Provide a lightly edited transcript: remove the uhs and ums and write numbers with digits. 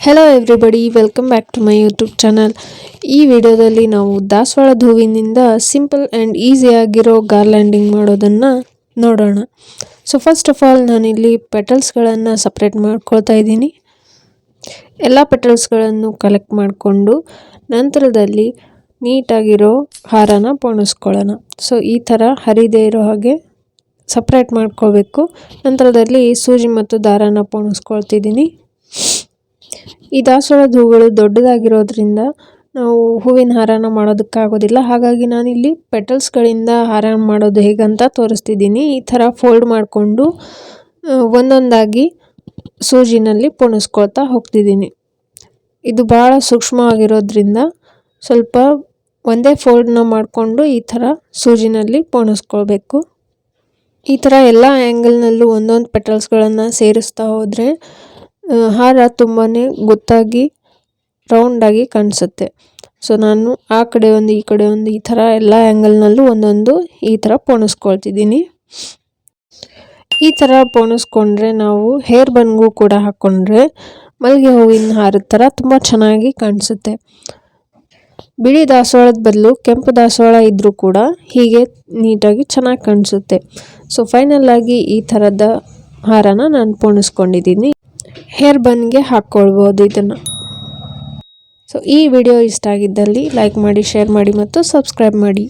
Hello everybody, welcome back to my YouTube channel. ಈ ವಿಡಿಯೋದಲ್ಲಿ ನಾವು ದಾಸವಾಳದ ಹೂವಿನಿಂದ ಸಿಂಪಲ್ ಆ್ಯಂಡ್ ಈಸಿಯಾಗಿರೋ ಗಾರ್ಲ್ಯಾಂಡಿಂಗ್ ಮಾಡೋದನ್ನು ನೋಡೋಣ. ಸೊ ಫಸ್ಟ್ ಆಫ್ ಆಲ್ ನಾನಿಲ್ಲಿ ಪೆಟಲ್ಸ್ಗಳನ್ನು ಸಪ್ರೇಟ್ ಮಾಡ್ಕೊಳ್ತಾ ಇದ್ದೀನಿ. ಎಲ್ಲ ಪೆಟಲ್ಸ್ಗಳನ್ನು ಕಲೆಕ್ಟ್ ಮಾಡಿಕೊಂಡು ನಂತರದಲ್ಲಿ ನೀಟಾಗಿರೋ ಹಾರನ ಪೋಣಿಸ್ಕೊಳ್ಳೋಣ. ಸೊ ಈ ಥರ ಹರಿದೇ ಇರೋ ಹಾಗೆ ಸಪ್ರೇಟ್ ಮಾಡ್ಕೋಬೇಕು. ನಂತರದಲ್ಲಿ ಸೂಜಿ ಮತ್ತು ದಾರಾನ ಪೋಣಿಸ್ಕೊಳ್ತಿದ್ದೀನಿ. ಈ ದಾಸವಾಳದ ಹೂಗಳು ದೊಡ್ಡದಾಗಿರೋದ್ರಿಂದ ನಾವು ಹೂವಿನ ಹಾರನ ಮಾಡೋದಕ್ಕಾಗೋದಿಲ್ಲ. ಹಾಗಾಗಿ ನಾನಿಲ್ಲಿ ಪೆಟಲ್ಸ್ಗಳಿಂದ ಹಾರ ಮಾಡೋದು ಹೇಗಂತ ತೋರಿಸ್ತಿದ್ದೀನಿ. ಈ ಥರ ಫೋಲ್ಡ್ ಮಾಡಿಕೊಂಡು ಒಂದೊಂದಾಗಿ ಸೂಜಿನಲ್ಲಿ ಪೋಣಿಸ್ಕೊಳ್ತಾ ಹೋಗ್ತಿದ್ದೀನಿ. ಇದು ಭಾಳ ಸೂಕ್ಷ್ಮವಾಗಿರೋದ್ರಿಂದ ಸ್ವಲ್ಪ ಒಂದೇ ಫೋಲ್ಡ್ನ ಮಾಡಿಕೊಂಡು ಈ ಥರ ಸೂಜಿನಲ್ಲಿ ಪೋಣಿಸ್ಕೊಳ್ಬೇಕು. ಈ ಥರ ಎಲ್ಲ ಆ್ಯಂಗಲ್ನಲ್ಲೂ ಒಂದೊಂದು ಪೆಟಲ್ಸ್ಗಳನ್ನು ಸೇರಿಸ್ತಾ ಹೋದರೆ ಹಾರ ತುಂಬಾ ಗೊತ್ತಾಗಿ ರೌಂಡಾಗಿ ಕಾಣಿಸುತ್ತೆ. ಸೊ ನಾನು ಆ ಕಡೆ ಒಂದು ಈ ಕಡೆ ಒಂದು ಈ ಥರ ಎಲ್ಲ ಆ್ಯಂಗಲ್ನಲ್ಲೂ ಒಂದೊಂದು ಈ ಥರ ಪೋಣಿಸ್ಕೊಳ್ತಿದ್ದೀನಿ. ಈ ಥರ ಪೋಣಿಸ್ಕೊಂಡ್ರೆ ನಾವು ಹೇರ್ ಬನ್ಗೂ ಕೂಡ ಹಾಕ್ಕೊಂಡ್ರೆ ಮಲ್ಲಿಗೆ ಹೂವಿನ ಹಾರದ ಥರ ತುಂಬ ಚೆನ್ನಾಗಿ ಕಾಣಿಸುತ್ತೆ. ಬಿಳಿ ದಾಸವಾಳದ ಬದಲು ಕೆಂಪು ದಾಸವಾಳ ಇದ್ದರೂ ಕೂಡ ಹೀಗೆ ನೀಟಾಗಿ ಚೆನ್ನಾಗಿ ಕಾಣಿಸುತ್ತೆ. ಸೊ ಫೈನಲ್ ಆಗಿ ಈ ಥರದ ಹಾರನ ನಾನು ಪೋಣಿಸ್ಕೊಂಡಿದ್ದೀನಿ. ಹೇರ್ ಬನ್ಗೆ ಹಾಕ್ಕೊಳ್ಬೋದು ಇದನ್ನು. ಸೊ ಈ ವಿಡಿಯೋ ಇಷ್ಟ ಆಗಿದ್ದಲ್ಲಿ ಲೈಕ್ ಮಾಡಿ, ಶೇರ್ ಮಾಡಿ ಮತ್ತು ಸಬ್ಸ್ಕ್ರೈಬ್ ಮಾಡಿ.